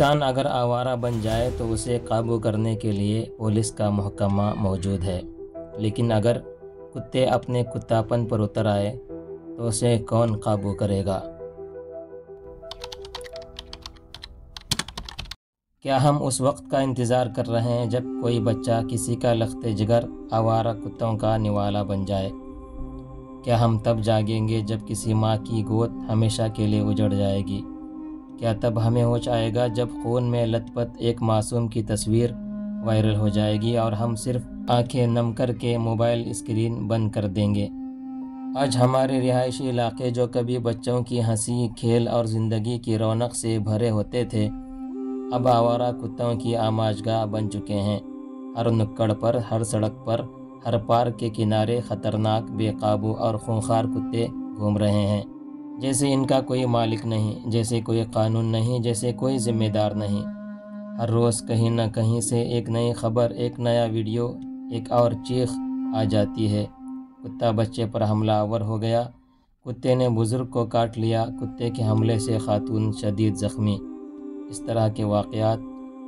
انسان اگر آوارہ بن جائے تو اسے قابو کرنے کے لیے پولیس کا محکمہ موجود ہے، لیکن اگر کتے اپنے کتاپن پر اتر آئے تو اسے کون قابو کرے گا؟ کیا ہم اس وقت کا انتظار کر رہے ہیں جب کوئی بچہ کسی کا لخت جگر آوارہ کتوں کا نوالا بن جائے؟ کیا ہم تب جاگیں گے جب کسی ماں کی گود ہمیشہ کے لیے اجڑ جائے گی؟ کیا تب ہمیں ہوش آئے گا جب خون میں لت پت ایک معصوم کی تصویر وائرل ہو جائے گی اور ہم صرف آنکھیں نم کر کے موبائل اسکرین بند کر دیں گے؟ آج ہمارے رہائشی علاقے جو کبھی بچوں کی ہنسی، کھیل اور زندگی کی رونق سے بھرے ہوتے تھے، اب آوارہ کتوں کی آماجگاہ بن چکے ہیں۔ ہر نکڑ پر، ہر سڑک پر، ہر پارک کے کنارے خطرناک، بے قابو اور خونخوار کتے گھوم رہے ہیں، جیسے ان کا کوئی مالک نہیں، جیسے کوئی قانون نہیں، جیسے کوئی ذمہ دار نہیں۔ ہر روز کہیں نہ کہیں سے ایک نئی خبر، ایک نیا ویڈیو، ایک اور چیخ آ جاتی ہے: کتا بچے پر حملہ آور ہو گیا، کتے نے بزرگ کو کاٹ لیا، کتے کے حملے سے خاتون شدید زخمی۔ اس طرح کے واقعات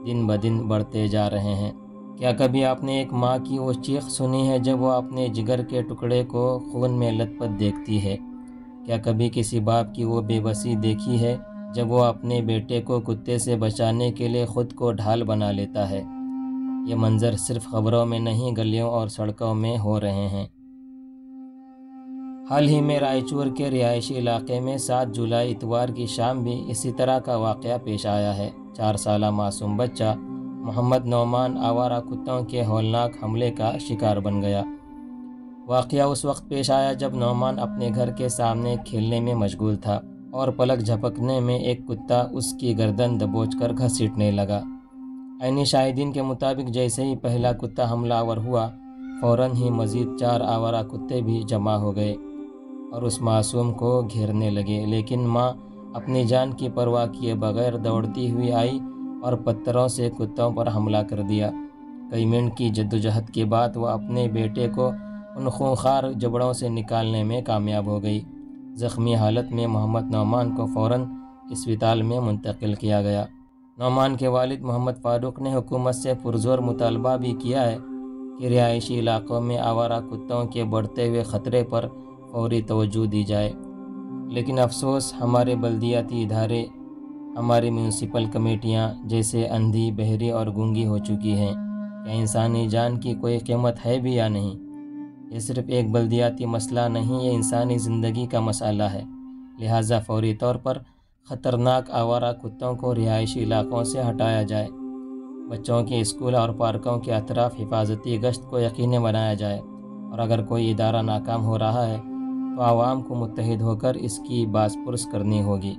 دن بدن بڑھتے جا رہے ہیں۔ کیا کبھی آپ نے ایک ماں کی وہ چیخ سنی ہے جب وہ اپنے جگر کے ٹکڑے کو خون میں لت پت دیکھتی ہے؟ کیا کبھی کسی باپ کی وہ بے بسی دیکھی ہے جب وہ اپنے بیٹے کو کتے سے بچانے کے لیے خود کو ڈھال بنا لیتا ہے؟ یہ منظر صرف خبروں میں نہیں، گلیوں اور سڑکوں میں ہو رہے ہیں۔ حال ہی میں رائچور کے رہائشی علاقے میں 7 جولائی اتوار کی شام بھی اسی طرح کا واقعہ پیش آیا ہے۔ 4 سالہ معصوم بچہ محمد نعمان آوارہ کتوں کے ہولناک حملے کا شکار بن گیا۔ واقعہ اس وقت پیش آیا جب نعمان اپنے گھر کے سامنے کھیلنے میں مشغول تھا اور پلک جھپکنے میں ایک کتا اس کی گردن دبوچ کر گھسیٹنے لگا۔ عینی شاہدین کے مطابق جیسے ہی پہلا کتا حملہ آور ہوا، فوراً ہی مزید 4 آوارہ کتے بھی جمع ہو گئے اور اس معصوم کو گھیرنے لگے، لیکن ماں اپنی جان کی پرواہ کیے بغیر دوڑتی ہوئی آئی اور پتھروں سے کتوں پر حملہ کر دیا۔ کئی منٹ کی جدوجہد کے بعد وہ اپنے بیٹے کو ان خونخوار جبڑوں سے نکالنے میں کامیاب ہو گئی۔ زخمی حالت میں محمد نعمان کو فوراً اسپتال میں منتقل کیا گیا۔ نعمان کے والد محمد فاروق نے حکومت سے پرزور مطالبہ بھی کیا ہے کہ رہائشی علاقوں میں آوارہ کتوں کے بڑھتے ہوئے خطرے پر فوری توجہ دی جائے، لیکن افسوس ہمارے بلدیاتی ادارے، ہماری میونسپل کمیٹیاں جیسے اندھی، بہری اور گونگی ہو چکی ہیں۔ کیا انسانی جان کی کوئی قیمت ہے بھی یا نہیں؟ یہ صرف ایک بلدیاتی مسئلہ نہیں، یہ انسانی زندگی کا مسئلہ ہے۔ لہٰذا فوری طور پر خطرناک آوارہ کتوں کو رہائشی علاقوں سے ہٹایا جائے، بچوں کے اسکول اور پارکوں کے اطراف حفاظتی گشت کو یقینی بنایا جائے، اور اگر کوئی ادارہ ناکام ہو رہا ہے تو عوام کو متحد ہو کر اس کی باز پرس کرنی ہوگی۔